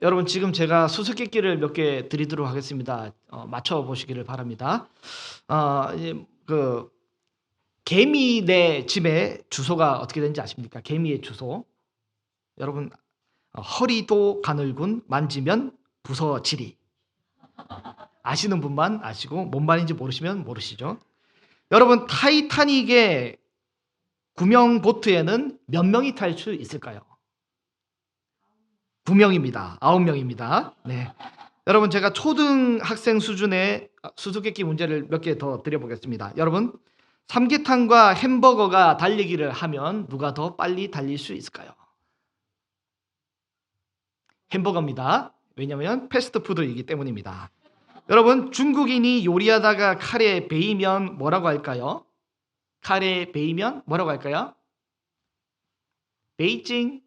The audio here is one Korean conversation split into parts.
여러분 지금 제가 수수께끼를 몇 개 드리도록 하겠습니다. 맞춰 보시기를 바랍니다. 그 개미네 집의 주소가 어떻게 되는지 아십니까? 개미의 주소. 여러분 허리도 가늘군 만지면 부서지리. 아시는 분만 아시고 뭔 말인지 모르시면 모르시죠. 여러분 타이타닉의 구명 보트에는 몇 명이 탈 수 있을까요? 9명입니다. 9명입니다. 네. 여러분 제가 초등학생 수준의 수수께끼 문제를 몇 개 더 드려보겠습니다. 여러분 삼계탕과 햄버거가 달리기를 하면 누가 더 빨리 달릴 수 있을까요? 햄버거입니다. 왜냐하면 패스트푸드이기 때문입니다. 여러분 중국인이 요리하다가 칼에 베이면 뭐라고 할까요? 칼에 베이면 뭐라고 할까요? 베이징.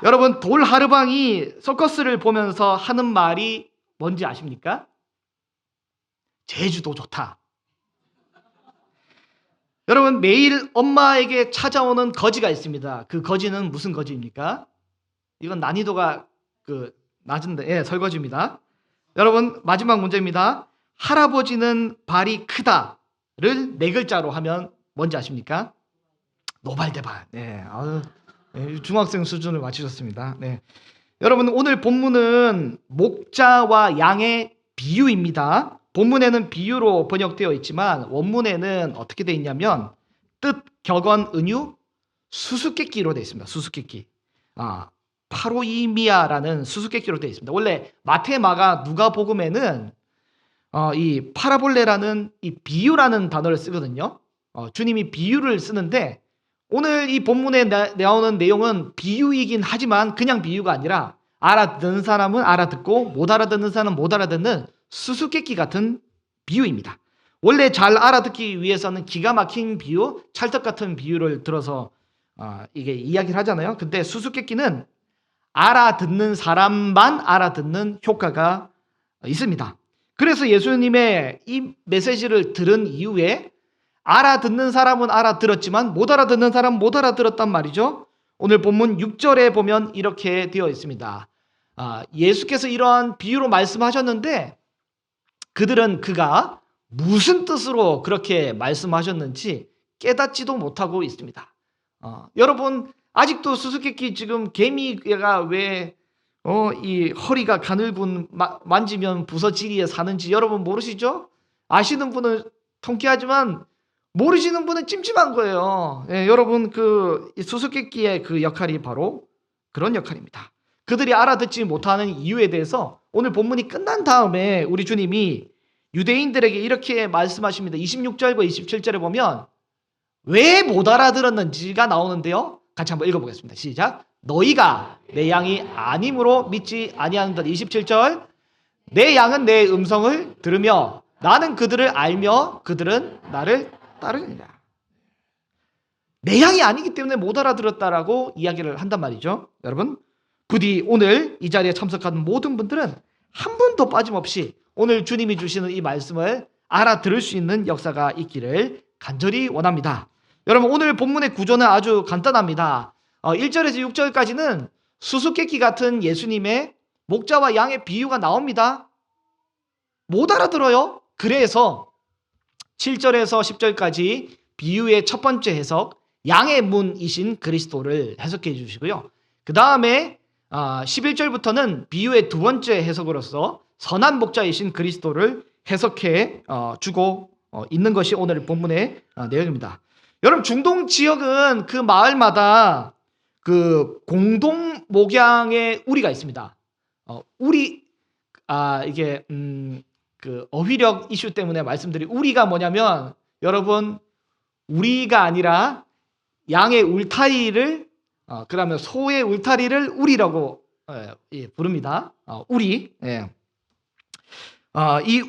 여러분 돌하르방이 서커스를 보면서 하는 말이 뭔지 아십니까? 제주도 좋다. 여러분 매일 엄마에게 찾아오는 거지가 있습니다. 그 거지는 무슨 거지입니까? 이건 난이도가 낮은데 설거지입니다. 여러분 마지막 문제입니다. 할아버지는 발이 크다를 네 글자로 하면 뭔지 아십니까? 노발대발. 중학생 수준을 맞추셨습니다. 여러분 오늘 본문은 목자와 양의 비유입니다. 본문에는 비유로 번역되어 있지만 원문에는 어떻게 되어 있냐면 뜻, 격언, 은유, 수수께끼로 되어 있습니다. 수수께끼. 파로이미아라는 수수께끼로 되어 있습니다. 원래 마태, 마가, 누가복음에는 이 파라볼레라는 이 비유라는 단어를 쓰거든요. 주님이 비유를 쓰는데 오늘 이 본문에 나오는 내용은 비유이긴 하지만 그냥 비유가 아니라 알아듣는 사람은 알아듣고 못 알아듣는 사람은 못 알아듣는 수수께끼 같은 비유입니다. 원래 잘 알아듣기 위해서는 기가 막힌 비유, 찰떡 같은 비유를 들어서 이게 이야기를 하잖아요. 근데 수수께끼는 알아듣는 사람만 알아듣는 효과가 있습니다. 그래서 예수님의 이 메시지를 들은 이후에 알아듣는 사람은 알아들었지만 못 알아듣는 사람은 못 알아들었단 말이죠. 오늘 본문 6절에 보면 이렇게 되어 있습니다. 예수께서 이러한 비유로 말씀하셨는데 그들은 그가 무슨 뜻으로 그렇게 말씀하셨는지 깨닫지도 못하고 있습니다. 여러분 아직도 수수께끼 지금 개미가 왜 이 허리가 가늘군 만지면 부서지리에 사는지 여러분 모르시죠? 아시는 분은 통쾌하지만 모르시는 분은 찜찜한 거예요. 여러분 그 수수께끼의 그 역할이 바로 그런 역할입니다. 그들이 알아듣지 못하는 이유에 대해서 오늘 본문이 끝난 다음에 우리 주님이 유대인들에게 이렇게 말씀하십니다. 26절과 27절에 보면 왜 못 알아들었는지가 나오는데요. 같이 한번 읽어보겠습니다. 시작. 너희가 내 양이 아님으로 믿지 아니하는다. 27절. 내 양은 내 음성을 들으며 나는 그들을 알며 그들은 나를 따르니라. 내 양이 아니기 때문에 못 알아들었다라고 이야기를 한단 말이죠. 여러분 부디 오늘 이 자리에 참석하는 모든 분들은 한 분도 빠짐없이 오늘 주님이 주시는 이 말씀을 알아들을 수 있는 역사가 있기를 간절히 원합니다. 여러분 오늘 본문의 구조는 아주 간단합니다. 1절에서 6절까지는 수수께끼 같은 예수님의 목자와 양의 비유가 나옵니다. 못 알아들어요. 그래서 7절에서 10절까지 비유의 첫 번째 해석, 양의 문이신 그리스도를 해석해 주시고요. 그 다음에 11절부터는 비유의 두 번째 해석으로서 선한 목자이신 그리스도를 해석해 주고 있는 것이 오늘 본문의 내용입니다. 여러분 중동 지역은 그 마을마다 그 공동 목양의 우리가 있습니다. 이게 그 어휘력 이슈 때문에 말씀드린 우리가 뭐냐면 여러분 우리가 아니라 양의 울타리를 그러면 소의 울타리를 우리라고 부릅니다. 우리. 이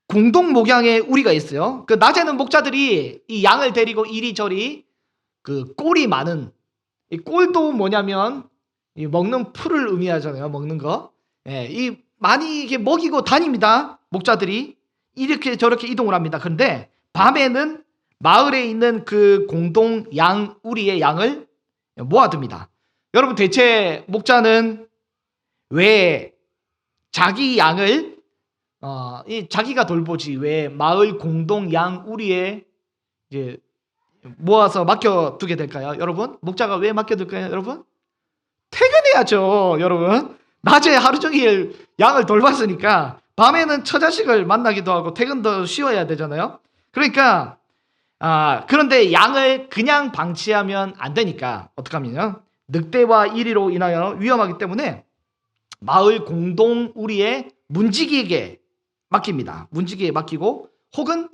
공동 목양의 우리가 있어요. 그 낮에는 목자들이 이 양을 데리고 이리저리 그 꼴이 많은 이 꼴도 뭐냐면 이 먹는 풀을 의미하잖아요. 먹는 거. 이 많이 이렇게 먹이고 다닙니다. 목자들이 이렇게 저렇게 이동을 합니다. 그런데 밤에는 마을에 있는 그 공동 양 우리의 양을 모아둡니다. 여러분 대체 목자는 왜 자기 양을 자기가 돌보지 왜 마을 공동 양 우리에 이제 모아서 맡겨두게 될까요? 여러분, 목자가 왜 맡겨둘까요? 여러분, 퇴근해야죠. 여러분, 낮에 하루 종일 양을 돌봤으니까 밤에는 처자식을 만나기도 하고 퇴근도 쉬어야 되잖아요. 그러니까 그런데 양을 그냥 방치하면 안 되니까 어떡하면요, 늑대와 이리로 인하여 위험하기 때문에 마을 공동 우리의 문지기에게 맡깁니다. 문지기에 맡기고 혹은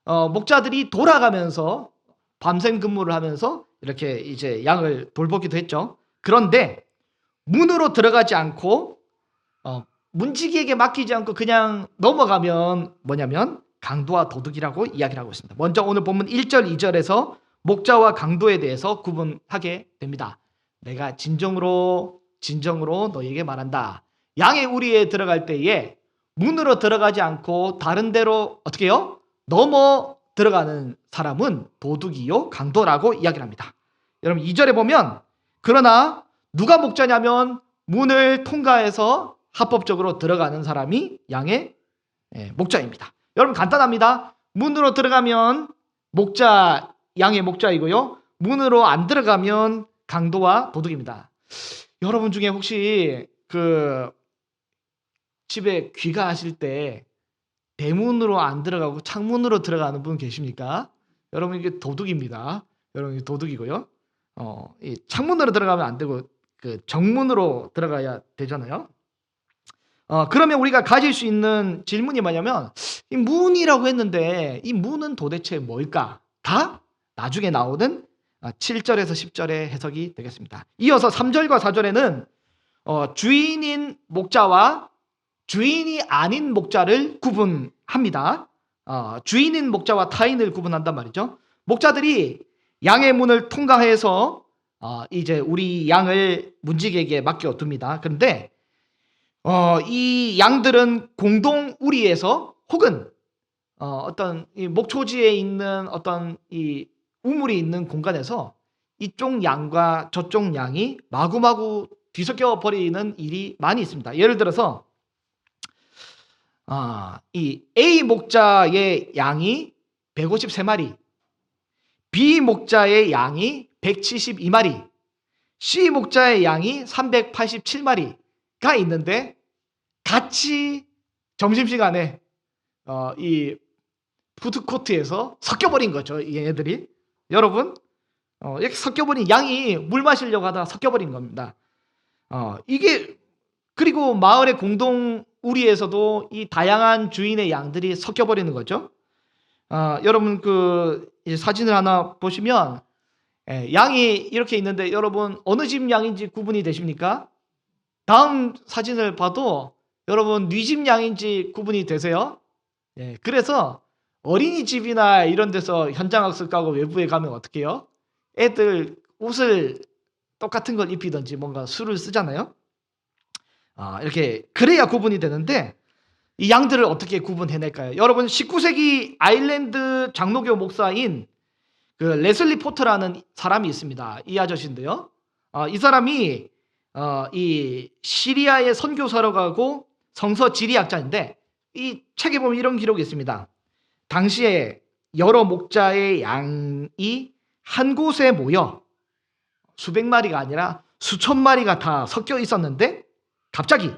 목자들이 돌아가면서 밤샘 근무를 하면서 이렇게 이제 양을 돌보기도 했죠. 그런데 문으로 들어가지 않고 문지기에게 맡기지 않고 그냥 넘어가면 뭐냐면 강도와 도둑이라고 이야기를 하고 있습니다. 먼저 오늘 본문 1절 2절에서 목자와 강도에 대해서 구분하게 됩니다. 내가 진정으로 너에게 말한다. 양의 우리에 들어갈 때에 문으로 들어가지 않고 다른 데로 어떻게 해요? 넘어 들어가는 사람은 도둑이요 강도라고 이야기를 합니다. 여러분 2절에 보면 그러나 누가 목자냐면 문을 통과해서 합법적으로 들어가는 사람이 양의 목자입니다. 여러분 간단합니다. 문으로 들어가면 목자, 양의 목자이고요. 문으로 안 들어가면 강도와 도둑입니다. 여러분 중에 혹시 집에 귀가하실 때 대문으로 안 들어가고 창문으로 들어가는 분 계십니까? 여러분 이게 도둑입니다. 여러분 이게 도둑이고요. 이 창문으로 들어가면 안 되고 정문으로 들어가야 되잖아요. 그러면 우리가 가질 수 있는 질문이 뭐냐면 이 문이라고 했는데 이 문은 도대체 뭘까? 다 나중에 나오는 7절에서 10절의 해석이 되겠습니다. 이어서 3절과 4절에는 주인인 목자와 주인이 아닌 목자를 구분합니다. 주인인 목자와 타인을 구분한단 말이죠. 목자들이 양의 문을 통과해서 이제 우리 양을 문지기에게 맡겨둡니다. 그런데 이 양들은 공동 우리에서 혹은 어떤 이 목초지에 있는 어떤 이 우물이 있는 공간에서 이쪽 양과 저쪽 양이 마구마구 뒤섞여 버리는 일이 많이 있습니다. 예를 들어서 이 A 목자의 양이 153마리, B 목자의 양이 172마리, C 목자의 양이 387마리가 있는데 같이 점심시간에 이 푸드코트에서 섞여버린 거죠. 얘네들이. 여러분, 이렇게 섞여버린 양이 물 마시려고 하다가 섞여버린 겁니다. 이게 그리고 마을의 공동 우리에서도 이 다양한 주인의 양들이 섞여버리는 거죠. 여러분 이 사진을 하나 보시면 양이 이렇게 있는데 여러분 어느 집 양인지 구분이 되십니까? 다음 사진을 봐도 여러분 네 집 양인지 구분이 되세요? 그래서 어린이집이나 이런 데서 현장학습 가고 외부에 가면 어떻게 해요? 애들 옷을 똑같은 걸 입히든지 뭔가 수를 쓰잖아요. 이렇게 그래야 구분이 되는데 이 양들을 어떻게 구분해낼까요? 여러분 19세기 아일랜드 장로교 목사인 레슬리 포트라는 사람이 있습니다. 이 아저씨인데요. 이 사람이 이 시리아의 선교사로 가고 성서 지리학자인데 이 책에 보면 이런 기록이 있습니다. 당시에 여러 목자의 양이 한 곳에 모여 수백 마리가 아니라 수천 마리가 다 섞여 있었는데 갑자기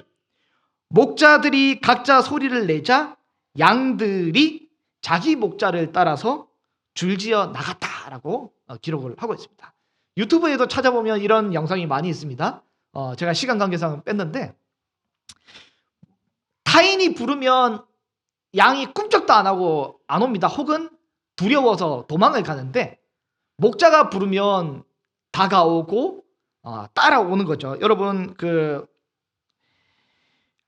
목자들이 각자 소리를 내자 양들이 자기 목자를 따라서 줄지어 나갔다라고 기록을 하고 있습니다. 유튜브에도 찾아보면 이런 영상이 많이 있습니다. 제가 시간 관계상 뺐는데 타인이 부르면 양이 꿈쩍도 안 하고 안 옵니다. 혹은 두려워서 도망을 가는데 목자가 부르면 다가오고 따라오는 거죠. 여러분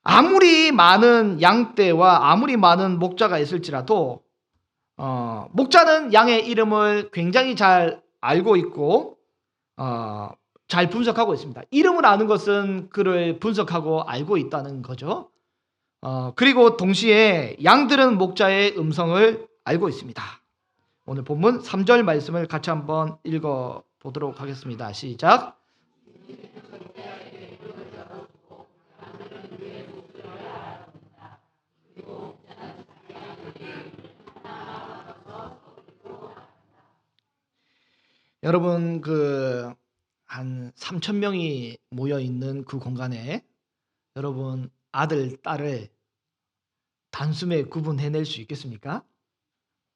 아무리 많은 양떼와 아무리 많은 목자가 있을지라도 목자는 양의 이름을 굉장히 잘 알고 있고 잘 분석하고 있습니다. 이름을 아는 것은 그를 분석하고 알고 있다는 거죠. 그리고 동시에 양들은 목자의 음성을 알고 있습니다. 오늘 본문 3절 말씀을 같이 한번 읽어보도록 하겠습니다. 시작. 여러분 한 3천 명이 모여 있는 그 공간에 여러분 아들, 딸을 단숨에 구분해낼 수 있겠습니까?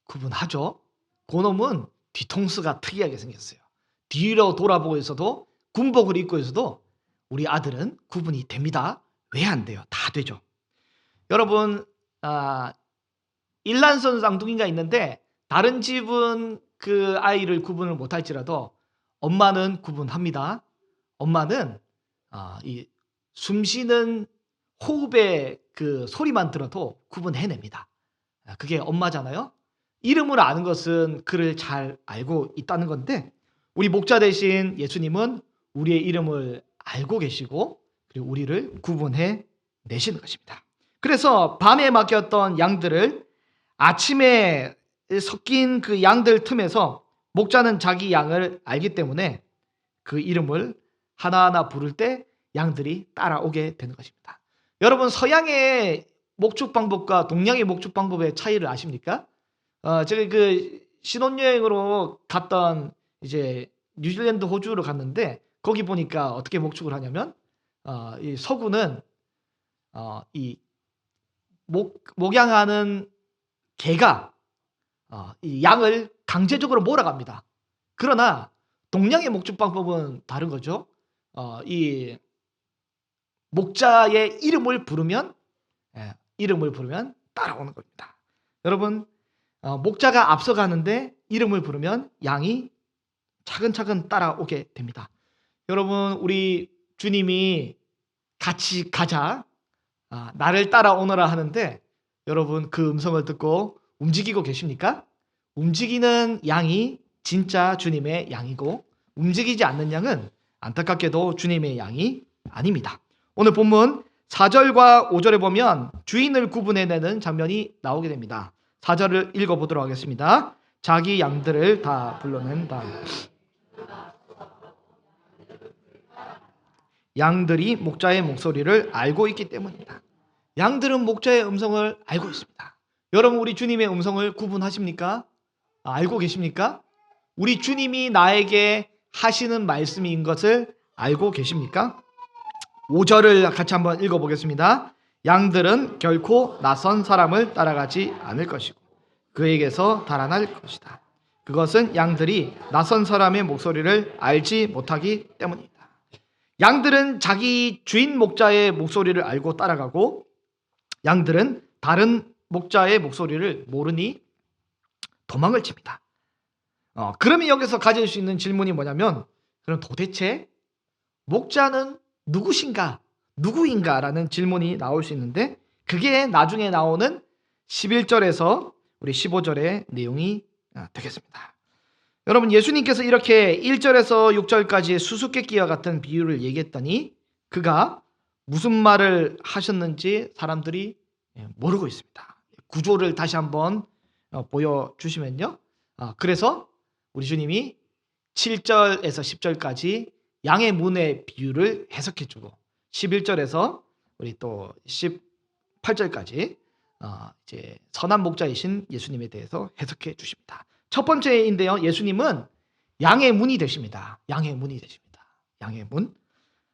구분하죠. 그놈은 뒤통수가 특이하게 생겼어요. 뒤로 돌아보고 있어도 군복을 입고 있어도 우리 아들은 구분이 됩니다. 왜 안 돼요? 다 되죠. 여러분 일란선 쌍둥이가 있는데 다른 집은 그 아이를 구분을 못할지라도 엄마는 구분합니다. 엄마는 이 숨쉬는 호흡의 그 소리만 들어도 구분해냅니다. 그게 엄마잖아요. 이름을 아는 것은 그를 잘 알고 있다는 건데 우리 목자 대신 예수님은 우리의 이름을 알고 계시고 그리고 우리를 구분해 내시는 것입니다. 그래서 밤에 맡겼던 양들을 아침에 섞인 그 양들 틈에서 목자는 자기 양을 알기 때문에 그 이름을 하나하나 부를 때 양들이 따라오게 되는 것입니다. 여러분 서양의 목축 방법과 동양의 목축 방법의 차이를 아십니까? 제가 그 신혼여행으로 갔던 이제 뉴질랜드 호주로 갔는데 거기 보니까 어떻게 목축을 하냐면 이 서구는 이 목양하는 개가 이 양을 강제적으로 몰아갑니다. 그러나 동양의 목축 방법은 다른 거죠. 이 목자의 이름을 부르면 따라오는 겁니다. 여러분 목자가 앞서가는데 이름을 부르면 양이 차근차근 따라오게 됩니다. 여러분 우리 주님이 같이 가자 나를 따라오너라 하는데 여러분 그 음성을 듣고 움직이고 계십니까? 움직이는 양이 진짜 주님의 양이고 움직이지 않는 양은 안타깝게도 주님의 양이 아닙니다. 오늘 본문 4절과 5절에 보면 주인을 구분해내는 장면이 나오게 됩니다. 4절을 읽어보도록 하겠습니다. 자기 양들을 다 불러낸 다음 양들이 목자의 목소리를 알고 있기 때문입니다. 양들은 목자의 음성을 알고 있습니다. 여러분 우리 주님의 음성을 구분하십니까? 알고 계십니까? 우리 주님이 나에게 하시는 말씀인 것을 알고 계십니까? 5절을 같이 한번 읽어보겠습니다. 양들은 결코 낯선 사람을 따라가지 않을 것이고 그에게서 달아날 것이다. 그것은 양들이 낯선 사람의 목소리를 알지 못하기 때문이다. 양들은 자기 주인 목자의 목소리를 알고 따라가고 양들은 다른 목자의 목소리를 모르니 도망을 칩니다. 그러면 여기서 가질 수 있는 질문이 뭐냐면 그럼 도대체 목자는 누구인가라는 질문이 나올 수 있는데 그게 나중에 나오는 11절에서 우리 15절의 내용이 되겠습니다. 여러분 예수님께서 이렇게 1절에서 6절까지 수수께끼와 같은 비유를 얘기했더니 그가 무슨 말을 하셨는지 사람들이 모르고 있습니다. 구조를 다시 한번 보여주시면요. 그래서 우리 주님이 7절에서 10절까지 양의 문의 비유를 해석해주고 11절에서 우리 또 18절까지 이제 선한 목자이신 예수님에 대해서 해석해 주십니다. 첫 번째인데요. 예수님은 양의 문이 되십니다. 양의 문이 되십니다. 양의 문.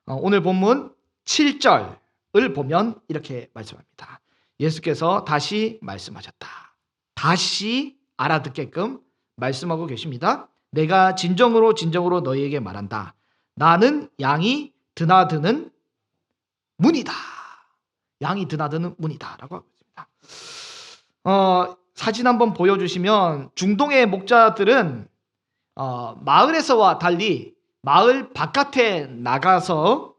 오늘 본문 7절을 보면 이렇게 말씀합니다. 예수께서 다시 말씀하셨다. 다시 알아듣게끔 말씀하고 계십니다. 내가 진정으로 너희에게 말한다. 나는 양이 드나드는 문이다. 양이 드나드는 문이다. 라고 하고 있습니다. 사진 한번 보여주시면 중동의 목자들은 마을에서와 달리 마을 바깥에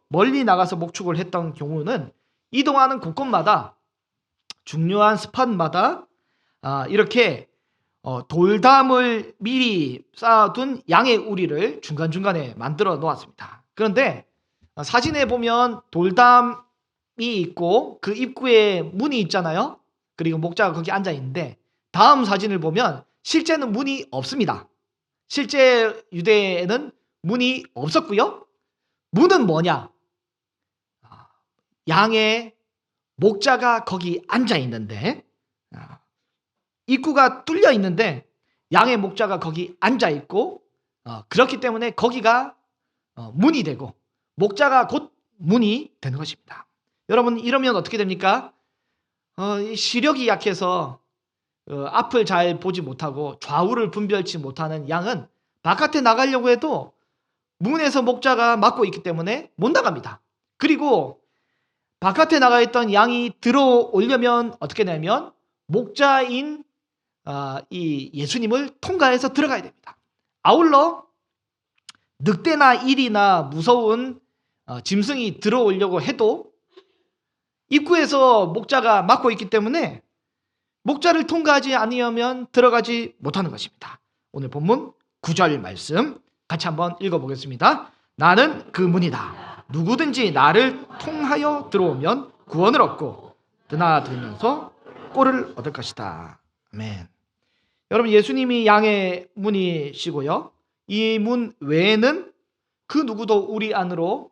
멀리 나가서 목축을 했던 경우는 이동하는 곳곳마다 중요한 스팟마다 이렇게 돌담을 미리 쌓아둔 양의 우리를 중간중간에 만들어 놓았습니다. 그런데 사진에 보면 돌담이 있고 그 입구에 문이 있잖아요. 그리고 목자가 거기 앉아 있는데 다음 사진을 보면 실제는 문이 없습니다. 실제 유대에는 문이 없었고요. 문은 뭐냐? 양의 목자가 거기 앉아 있는데 입구가 뚫려 있는데 양의 목자가 거기 앉아 있고 그렇기 때문에 거기가 문이 되고 목자가 곧 문이 되는 것입니다. 여러분, 이러면 어떻게 됩니까? 이 시력이 약해서 앞을 잘 보지 못하고 좌우를 분별치 못하는 양은 바깥에 나가려고 해도 문에서 목자가 막고 있기 때문에 못 나갑니다. 그리고 바깥에 나가 있던 양이 들어오려면 어떻게 되냐면 목자인 이 예수님을 통과해서 들어가야 됩니다. 아울러 늑대나 일이나 무서운 짐승이 들어오려고 해도 입구에서 목자가 막고 있기 때문에 목자를 통과하지 아니하면 들어가지 못하는 것입니다. 오늘 본문 9절 말씀 같이 한번 읽어보겠습니다. 나는 그 문이다. 누구든지 나를 통하여 들어오면 구원을 얻고 드나들면서 꼴을 얻을 것이다. 아멘. 여러분, 예수님이 양의 문이시고요. 이 문 외에는 그 누구도 우리 안으로,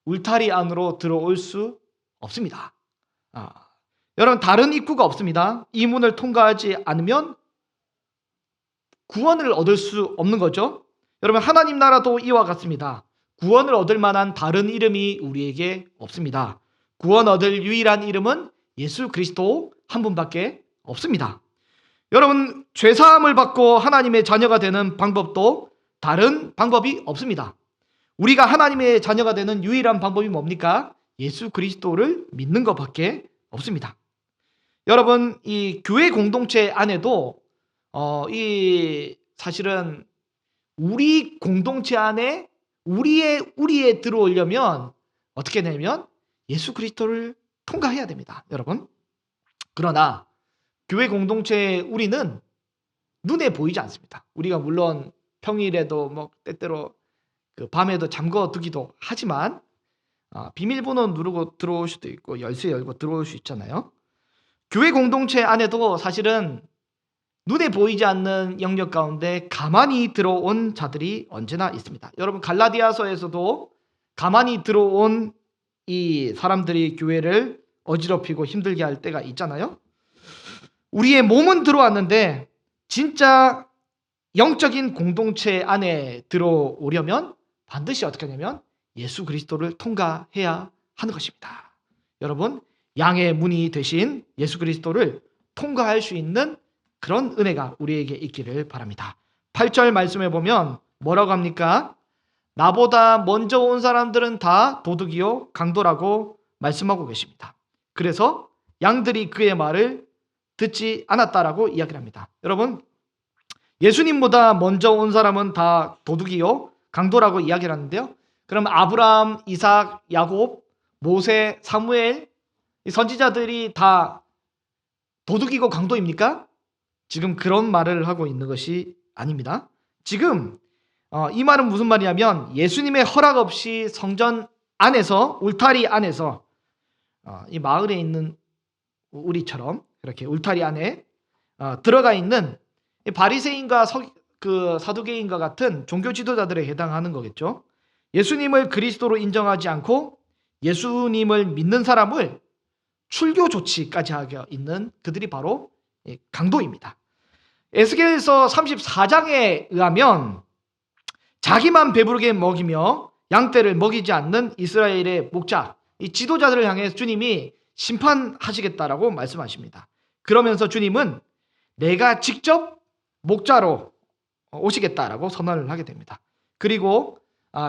울타리 안으로 들어올 수 없습니다. 여러분, 다른 입구가 없습니다. 이 문을 통과하지 않으면 구원을 얻을 수 없는 거죠. 여러분, 하나님 나라도 이와 같습니다. 구원을 얻을 만한 다른 이름이 우리에게 없습니다. 구원 얻을 유일한 이름은 예수 그리스도 한 분밖에 없습니다. 여러분, 죄사함을 받고 하나님의 자녀가 되는 방법도 다른 방법이 없습니다. 우리가 하나님의 자녀가 되는 유일한 방법이 뭡니까? 예수 그리스도를 믿는 것밖에 없습니다. 여러분, 이 교회 공동체 안에도 사실은 우리 공동체 안에 우리에 들어오려면 어떻게 되냐면 예수 그리스도를 통과해야 됩니다. 여러분, 그러나 교회 공동체의 우리는 눈에 보이지 않습니다. 우리가 물론 평일에도 때때로 밤에도 잠궈 두기도 하지만 비밀번호 누르고 들어올 수도 있고 열쇠 열고 들어올 수 있잖아요. 교회 공동체 안에도 사실은 눈에 보이지 않는 영역 가운데 가만히 들어온 자들이 언제나 있습니다. 여러분, 갈라디아서에서도 가만히 들어온 이 사람들이 교회를 어지럽히고 힘들게 할 때가 있잖아요. 우리의 몸은 들어왔는데 진짜 영적인 공동체 안에 들어오려면 반드시 어떻게 하냐면 예수 그리스도를 통과해야 하는 것입니다. 여러분, 양의 문이 되신 예수 그리스도를 통과할 수 있는 그런 은혜가 우리에게 있기를 바랍니다. 8절 말씀에 보면 뭐라고 합니까? 나보다 먼저 온 사람들은 다 도둑이요 강도라고 말씀하고 계십니다. 그래서 양들이 그의 말을 듣지 않았다라고 이야기를 합니다. 여러분, 예수님보다 먼저 온 사람은 다 도둑이요 강도라고 이야기를 하는데요. 그럼 아브라함, 이삭, 야곱, 모세, 사무엘 이 선지자들이 다 도둑이고 강도입니까? 지금 그런 말을 하고 있는 것이 아닙니다. 지금 이 말은 무슨 말이냐면 예수님의 허락 없이 성전 안에서, 울타리 안에서 이 마을에 있는 우리처럼 이렇게 울타리 안에 들어가 있는 바리새인과 사두개인과 같은 종교 지도자들에 해당하는 거겠죠. 예수님을 그리스도로 인정하지 않고 예수님을 믿는 사람을 출교 조치까지 하게 있는 그들이 바로 강도입니다. 에스겔서 34장에 의하면 자기만 배부르게 먹이며 양떼를 먹이지 않는 이스라엘의 목자, 이 지도자들을 향해 주님이 심판하시겠다라고 말씀하십니다. 그러면서 주님은 내가 직접 목자로 오시겠다라고 선언을 하게 됩니다. 그리고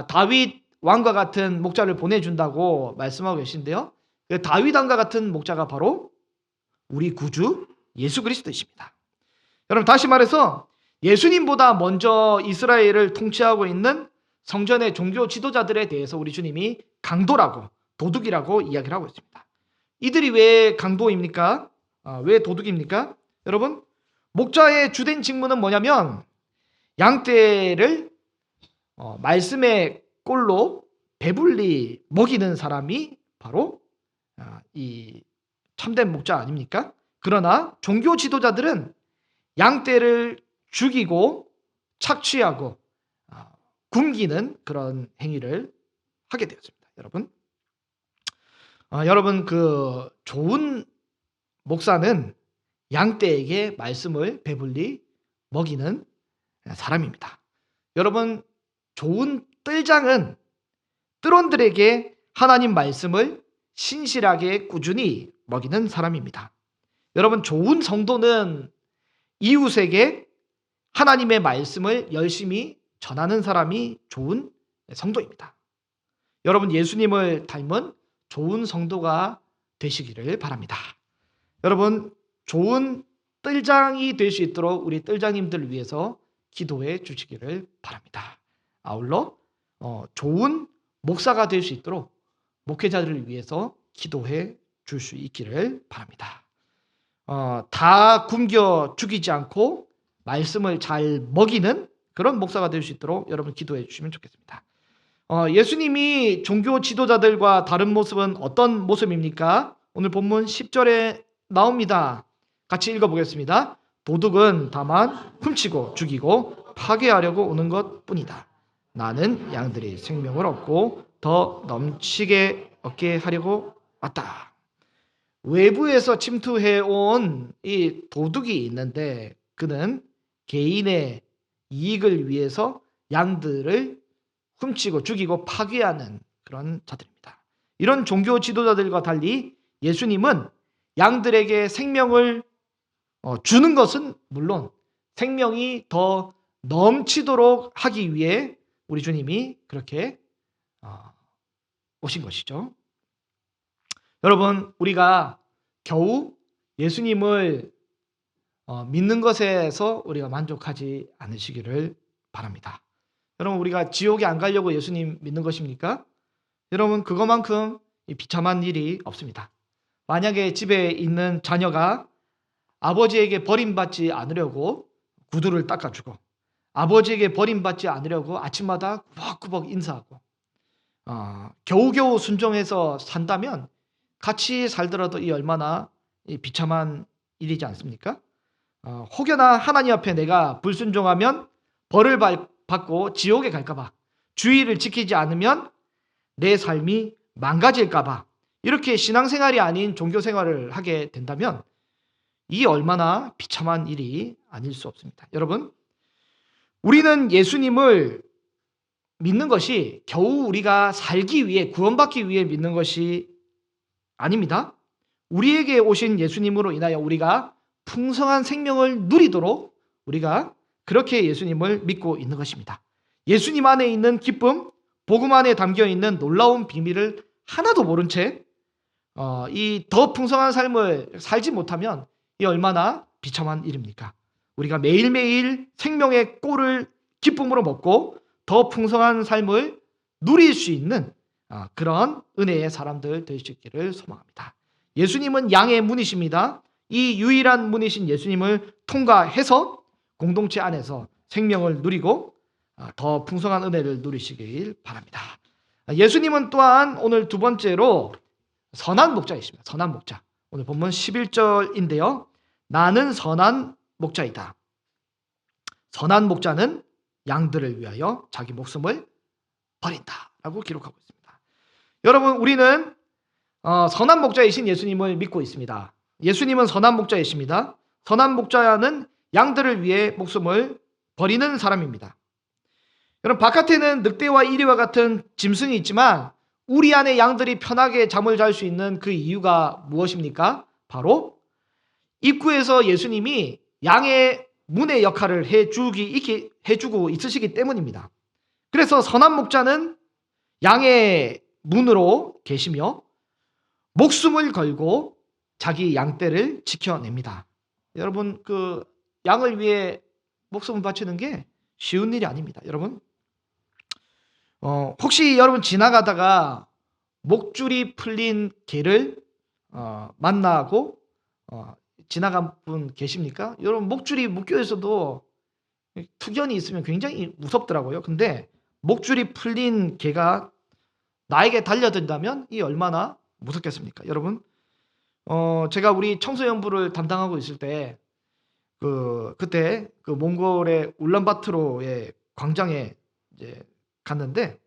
다윗 왕과 같은 목자를 보내준다고 말씀하고 계신데요. 그 다윗 왕과 같은 목자가 바로 우리 구주 예수 그리스도이십니다. 여러분, 다시 말해서 예수님보다 먼저 이스라엘을 통치하고 있는 성전의 종교 지도자들에 대해서 우리 주님이 강도라고, 도둑이라고 이야기를 하고 있습니다. 이들이 왜 강도입니까? 왜 도둑입니까? 여러분, 목자의 주된 직무는 뭐냐면 양떼를 말씀의 꼴로 배불리 먹이는 사람이 바로 이 참된 목자 아닙니까? 그러나 종교 지도자들은 양떼를 죽이고 착취하고 굶기는 그런 행위를 하게 되었습니다. 여러분, 그 좋은 목사는 양떼에게 말씀을 배불리 먹이는 사람입니다. 여러분, 좋은 뜰장은 뜰원들에게 하나님 말씀을 신실하게 꾸준히 먹이는 사람입니다. 여러분, 좋은 성도는 이웃에게 하나님의 말씀을 열심히 전하는 사람이 좋은 성도입니다. 여러분, 예수님을 닮은 좋은 성도가 되시기를 바랍니다. 여러분, 좋은 뜰장이 될 수 있도록 우리 뜰장님들을 위해서 기도해 주시기를 바랍니다. 아울러 좋은 목사가 될 수 있도록 목회자들을 위해서 기도해 줄 수 있기를 바랍니다. 다 굶겨 죽이지 않고 말씀을 잘 먹이는 그런 목사가 될 수 있도록 여러분 기도해 주시면 좋겠습니다. 예수님이 종교 지도자들과 다른 모습은 어떤 모습입니까? 오늘 본문 10절에 나옵니다. 같이 읽어보겠습니다. 도둑은 다만 훔치고 죽이고 파괴하려고 오는 것뿐이다. 나는 양들이 생명을 얻고 더 넘치게 얻게 하려고 왔다. 외부에서 침투해온 이 도둑이 있는데 그는 개인의 이익을 위해서 양들을 훔치고 죽이고 파괴하는 그런 자들입니다. 이런 종교 지도자들과 달리 예수님은 양들에게 생명을 주는 것은 물론 생명이 더 넘치도록 하기 위해 우리 주님이 그렇게 오신 것이죠. 여러분, 우리가 겨우 예수님을 믿는 것에서 우리가 만족하지 않으시기를 바랍니다. 여러분, 우리가 지옥에 안 가려고 예수님 믿는 것입니까? 여러분, 그것만큼 비참한 일이 없습니다. 만약에 집에 있는 자녀가 아버지에게 버림받지 않으려고 구두를 닦아주고 아버지에게 버림받지 않으려고 아침마다 꾸벅꾸벅 인사하고 겨우겨우 순종해서 산다면 같이 살더라도 이 얼마나 비참한 일이지 않습니까? 혹여나 하나님 앞에 내가 불순종하면 벌을 받고 지옥에 갈까봐, 주의를 지키지 않으면 내 삶이 망가질까봐 이렇게 신앙생활이 아닌 종교생활을 하게 된다면 이 얼마나 비참한 일이 아닐 수 없습니다. 여러분, 우리는 예수님을 믿는 것이 겨우 우리가 살기 위해, 구원받기 위해 믿는 것이 아닙니다. 우리에게 오신 예수님으로 인하여 우리가 풍성한 생명을 누리도록 우리가 그렇게 예수님을 믿고 있는 것입니다. 예수님 안에 있는 기쁨, 복음 안에 담겨있는 놀라운 비밀을 하나도 모른 채 이 더 풍성한 삶을 살지 못하면 이 얼마나 비참한 일입니까? 우리가 매일매일 생명의 꼴을 기쁨으로 먹고 더 풍성한 삶을 누릴 수 있는 그런 은혜의 사람들 될 수 있기를 소망합니다. 예수님은 양의 문이십니다. 이 유일한 문이신 예수님을 통과해서 공동체 안에서 생명을 누리고 더 풍성한 은혜를 누리시길 바랍니다. 예수님은 또한 오늘 두 번째로 선한 목자이십니다. 선한 목자. 오늘 본문 11절인데요. 나는 선한 목자이다. 선한 목자는 양들을 위하여 자기 목숨을 버린다 라고 기록하고 있습니다. 여러분, 우리는 선한 목자이신 예수님을 믿고 있습니다. 예수님은 선한 목자이십니다. 선한 목자는 양들을 위해 목숨을 버리는 사람입니다. 여러분, 바깥에는 늑대와 이리와 같은 짐승이 있지만 우리 안에 양들이 편하게 잠을 잘 수 있는 그 이유가 무엇입니까? 바로 입구에서 예수님이 양의 문의 역할을 해주고 있으시기 때문입니다. 그래서 선한 목자는 양의 문으로 계시며 목숨을 걸고 자기 양떼를 지켜냅니다. 여러분, 그 양을 위해 목숨을 바치는 게 쉬운 일이 아닙니다. 여러분, 혹시 여러분 지나가다가 목줄이 풀린 개를 만나고 지나간 분 계십니까? 여러분, 목줄이 묶여 있어도 투견이 있으면 굉장히 무섭더라고요. 근데 목줄이 풀린 개가 나에게 달려든다면 이 얼마나 무섭겠습니까? 여러분, 제가 우리 청소년부를 담당하고 있을 때 그때 그 몽골의 울란바토르의 광장에 이제 갔는데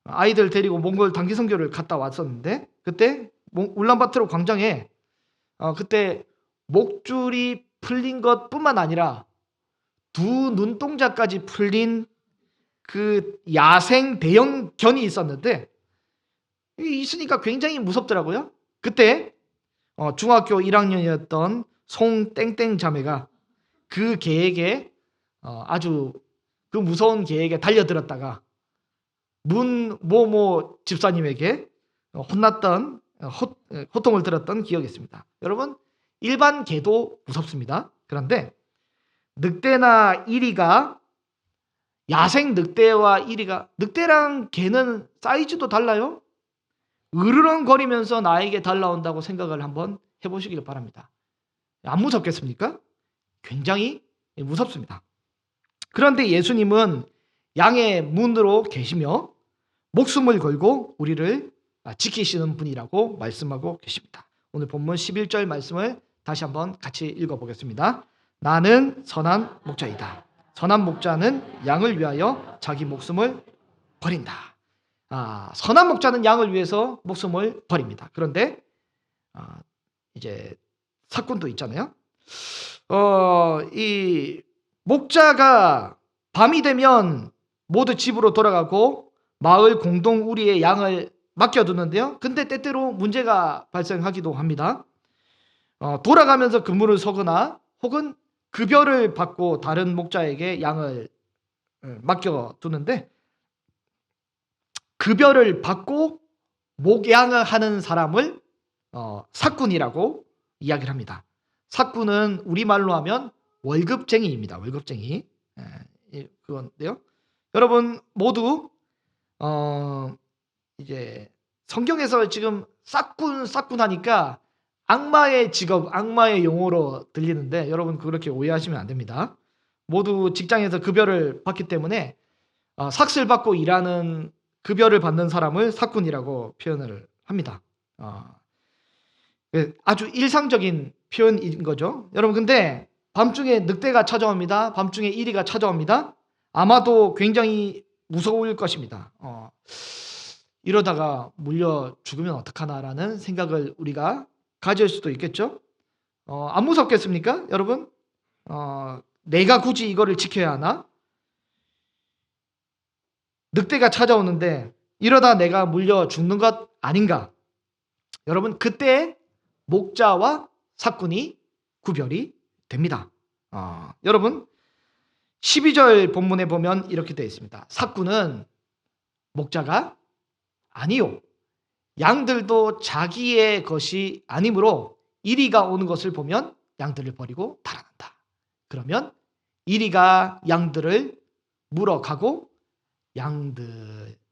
아이들 데리고 몽골 단기 선교를 갔다 왔었는데 그때 울란바토르 광장에 그때 목줄이 풀린 것뿐만 아니라 두 눈동자까지 풀린 그 야생 대형견이 있었는데 있으니까 굉장히 무섭더라고요. 그때 중학교 1학년이었던 송땡땡 자매가 그 개에게 아주 그 무서운 개에게 달려들었다가 문모모 집사님에게 혼났던 호통을 들었던 기억이 있습니다. 여러분, 일반 개도 무섭습니다. 그런데 늑대나 이리가 야생 늑대와 이리가 늑대랑 개는 사이즈도 달라요. 으르렁거리면서 나에게 달라온다고 생각을 한번 해보시길 바랍니다. 안 무섭겠습니까? 굉장히 무섭습니다. 그런데 예수님은 양의 문으로 계시며 목숨을 걸고 우리를 지키시는 분이라고 말씀하고 계십니다. 오늘 본문 11절 말씀을 다시 한번 같이 읽어보겠습니다. 나는 선한 목자이다. 선한 목자는 양을 위하여 자기 목숨을 버린다. 선한 목자는 양을 위해서 목숨을 버립니다. 그런데 이제 사건도 있잖아요. 이 목자가 밤이 되면 모두 집으로 돌아가고 마을 공동 우리의 양을 맡겨두는데요. 근데 때때로 문제가 발생하기도 합니다. 돌아가면서 그물을 서거나 혹은 급여를 받고 다른 목자에게 양을 맡겨두는데 급여를 받고 목양을 하는 사람을 사꾼이라고 이야기를 합니다. 사꾼은 우리말로 하면 월급쟁이입니다. 월급쟁이. 그건데요. 여러분 모두 이제 성경에서 지금 사꾼 하니까 악마의 직업, 악마의 용어로 들리는데 여러분 그렇게 오해하시면 안 됩니다. 모두 직장에서 급여를 받기 때문에 삭슬 받고 일하는 급여를 받는 사람을 사꾼이라고 표현을 합니다. 아주 일상적인 표현인 거죠. 여러분 근데 밤중에 늑대가 찾아옵니다. 밤중에 이리가 찾아옵니다. 아마도 굉장히 무서울 것입니다. 이러다가 물려 죽으면 어떡하나라는 생각을 우리가 가질 수도 있겠죠. 안 무섭겠습니까? 여러분 내가 굳이 이거를 지켜야 하나? 늑대가 찾아오는데 이러다 내가 물려 죽는 것 아닌가? 여러분 그때 목자와 사꾼이 구별이 됩니다. 여러분 12절 본문에 보면 이렇게 되어 있습니다. 사꾼은 목자가 아니요 양들도 자기의 것이 아니므로 이리가 오는 것을 보면 양들을 버리고 달아난다. 그러면 이리가 양들을 물어가고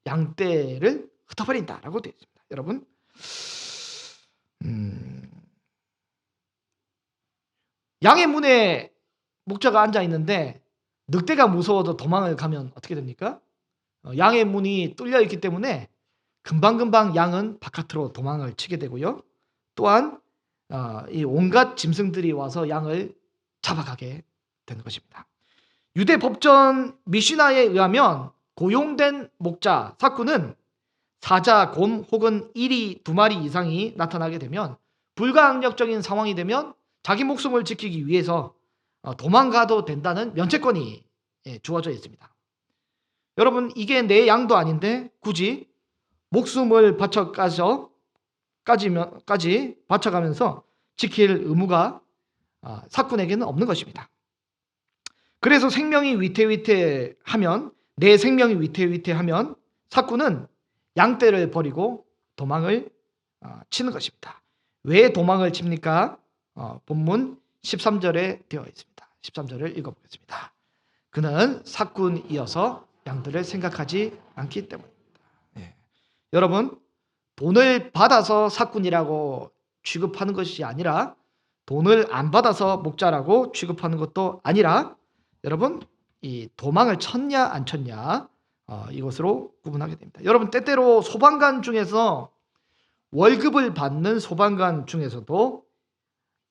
양떼를 흩어버린다라고 되어 있습니다. 여러분 양의 문에 목자가 앉아 있는데 늑대가 무서워서 도망을 가면 어떻게 됩니까? 양의 문이 뚫려 있기 때문에 금방금방 양은 바깥으로 도망을 치게 되고요. 또한 이 온갖 짐승들이 와서 양을 잡아가게 되는 것입니다. 유대 법전 미시나에 의하면 고용된 목자, 사꾼은 사자, 곰 혹은 이리 2마리 이상이 나타나게 되면 불가항력적인 상황이 되면 자기 목숨을 지키기 위해서 도망가도 된다는 면책권이 주어져 있습니다. 여러분 이게 내 양도 아닌데 굳이 목숨을 까지 바쳐가면서 지킬 의무가 사꾼에게는 없는 것입니다. 그래서 생명이 위태위태하면 내 생명이 위태위태하면 사꾼은 양떼를 버리고 도망을 치는 것입니다. 왜 도망을 칩니까? 본문 13절에 되어 있습니다. 13절을 읽어보겠습니다. 그는 사꾼이어서 양들을 생각하지 않기 때문입니다. 여러분 돈을 받아서 사꾼이라고 취급하는 것이 아니라 돈을 안 받아서 목자라고 취급하는 것도 아니라 여러분 이 도망을 쳤냐 안 쳤냐 이것으로 구분하게 됩니다. 여러분 때때로 소방관 중에서 월급을 받는 소방관 중에서도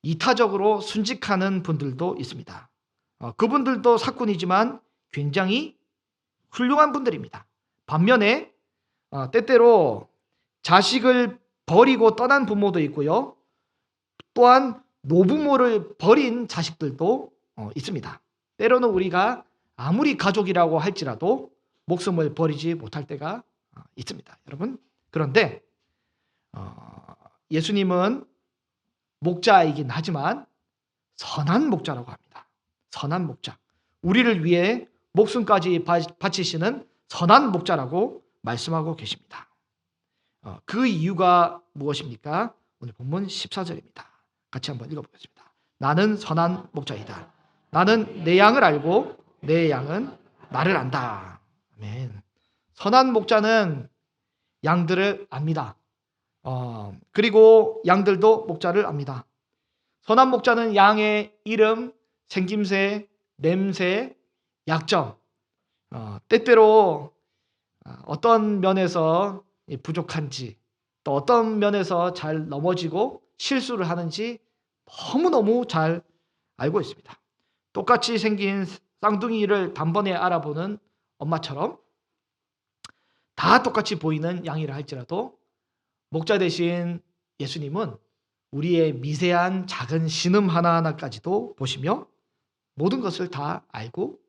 이타적으로 순직하는 분들도 있습니다. 그분들도 사꾼이지만 굉장히 훌륭한 분들입니다. 반면에 때때로 자식을 버리고 떠난 부모도 있고요. 또한 노부모를 버린 자식들도 있습니다. 때로는 우리가 아무리 가족이라고 할지라도 목숨을 버리지 못할 때가 있습니다. 여러분, 그런데 예수님은 목자이긴 하지만 선한 목자라고 합니다. 선한 목자. 우리를 위해 목숨까지 바치시는 선한 목자라고 말씀하고 계십니다. 그 이유가 무엇입니까? 오늘 본문 14절입니다. 같이 한번 읽어보겠습니다. 나는 선한 목자이다. 나는 내 양을 알고 내 양은 나를 안다. 아멘. 선한 목자는 양들을 압니다. 그리고 양들도 목자를 압니다. 선한 목자는 양의 이름, 생김새, 냄새, 약점, 때때로 어떤 면에서 부족한지, 또 어떤 면에서 잘 넘어지고 실수를 하는지 너무너무 잘 알고 있습니다. 똑같이 생긴 쌍둥이를 단번에 알아보는 엄마처럼 다 똑같이 보이는 양이라 할지라도 목자 대신 예수님은 우리의 미세한 작은 신음 하나하나까지도 보시며 모든 것을 다 알고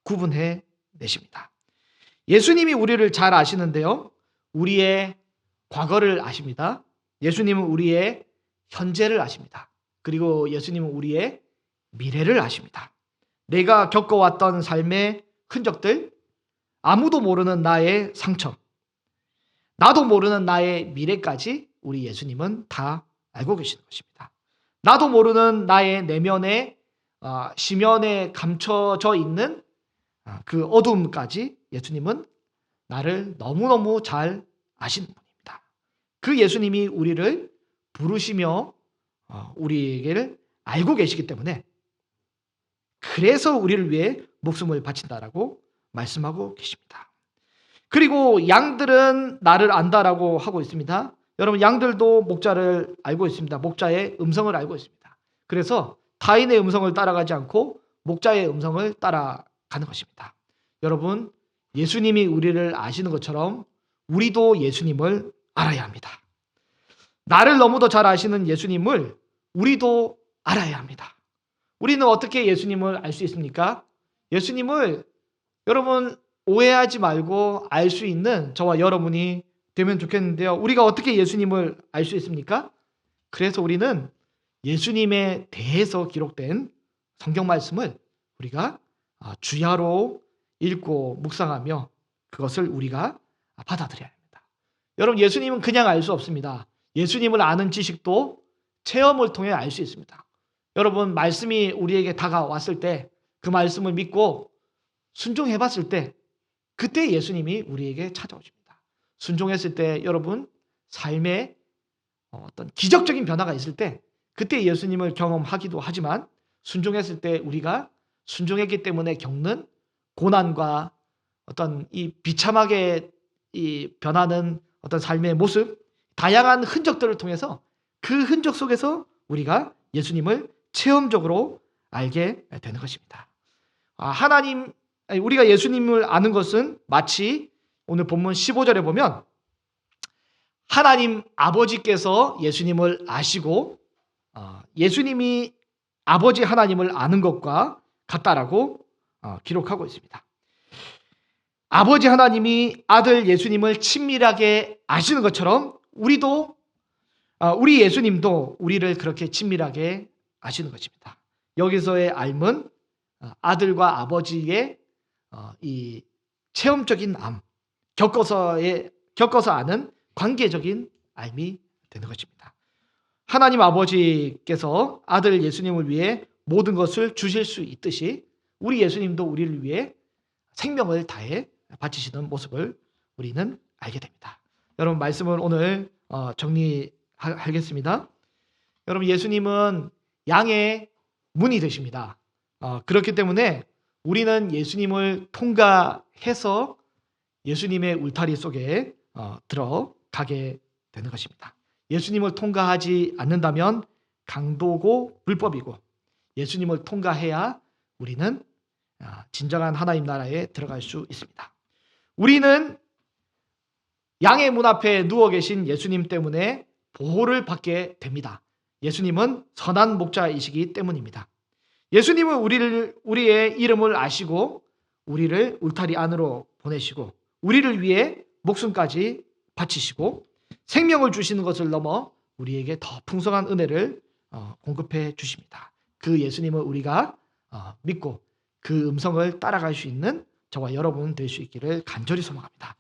구분해 내십니다. 예수님이 우리를 잘 아시는데요. 우리의 과거를 아십니다. 예수님은 우리의 현재를 아십니다. 그리고 예수님은 우리의 미래를 아십니다. 내가 겪어왔던 삶의 흔적들, 아무도 모르는 나의 상처, 나도 모르는 나의 미래까지 우리 예수님은 다 알고 계시는 것입니다. 나도 모르는 나의 내면에 심연에 감춰져 있는 그 어둠까지 예수님은 나를 너무너무 잘 아시는 분입니다. 그 예수님이 우리를 부르시며 우리에게를 알고 계시기 때문에 그래서 우리를 위해 목숨을 바친다라고 말씀하고 계십니다. 그리고 양들은 나를 안다라고 하고 있습니다. 여러분, 양들도 목자를 알고 있습니다. 목자의 음성을 알고 있습니다. 그래서 타인의 음성을 따라가지 않고 목자의 음성을 따라가는 것입니다. 여러분, 예수님이 우리를 아시는 것처럼 우리도 예수님을 알아야 합니다. 나를 너무도 잘 아시는 예수님을 우리도 알아야 합니다. 우리는 어떻게 예수님을 알 수 있습니까? 예수님을 여러분 오해하지 말고 알 수 있는 저와 여러분이 되면 좋겠는데요. 우리가 어떻게 예수님을 알 수 있습니까? 그래서 우리는 예수님에 대해서 기록된 성경 말씀을 우리가 주야로 읽고 묵상하며 그것을 우리가 받아들여야 합니다. 여러분, 예수님은 그냥 알 수 없습니다. 예수님을 아는 지식도 체험을 통해 알 수 있습니다. 여러분, 말씀이 우리에게 다가왔을 때 그 말씀을 믿고 순종해 봤을 때 그때 예수님이 우리에게 찾아오십니다. 순종했을 때 여러분 삶에 어떤 기적적인 변화가 있을 때 그때 예수님을 경험하기도 하지만 순종했을 때 우리가 순종했기 때문에 겪는 고난과 어떤 이 비참하게 이 변하는 어떤 삶의 모습, 다양한 흔적들을 통해서 그 흔적 속에서 우리가 예수님을 체험적으로 알게 되는 것입니다. 우리가 예수님을 아는 것은 마치 오늘 본문 15절에 보면 하나님 아버지께서 예수님을 아시고 예수님이 아버지 하나님을 아는 것과 같다라고 기록하고 있습니다. 아버지 하나님이 아들 예수님을 친밀하게 아시는 것처럼 우리 예수님도 우리를 그렇게 친밀하게 아시는 것입니다. 여기서의 알은 아들과 아버지의 이 체험적인 암, 겪어서 아는 관계적인 알미 되는 것입니다. 하나님 아버지께서 아들 예수님을 위해 모든 것을 주실 수 있듯이 우리 예수님도 우리를 위해 생명을 다해 바치시는 모습을 우리는 알게 됩니다. 여러분, 말씀을 오늘 정리하겠습니다. 여러분, 예수님은 양의 문이 되십니다. 그렇기 때문에 우리는 예수님을 통과해서 예수님의 울타리 속에 들어가게 되는 것입니다. 예수님을 통과하지 않는다면 강도고 불법이고 예수님을 통과해야 우리는 진정한 하나님 나라에 들어갈 수 있습니다. 우리는 양의 문 앞에 누워 계신 예수님 때문에 보호를 받게 됩니다. 예수님은 선한 목자이시기 때문입니다. 예수님은 우리의 이름을 아시고 우리를 울타리 안으로 보내시고 우리를 위해 목숨까지 바치시고 생명을 주시는 것을 넘어 우리에게 더 풍성한 은혜를 공급해 주십니다. 그 예수님을 우리가 믿고 그 음성을 따라갈 수 있는 저와 여러분 될 수 있기를 간절히 소망합니다.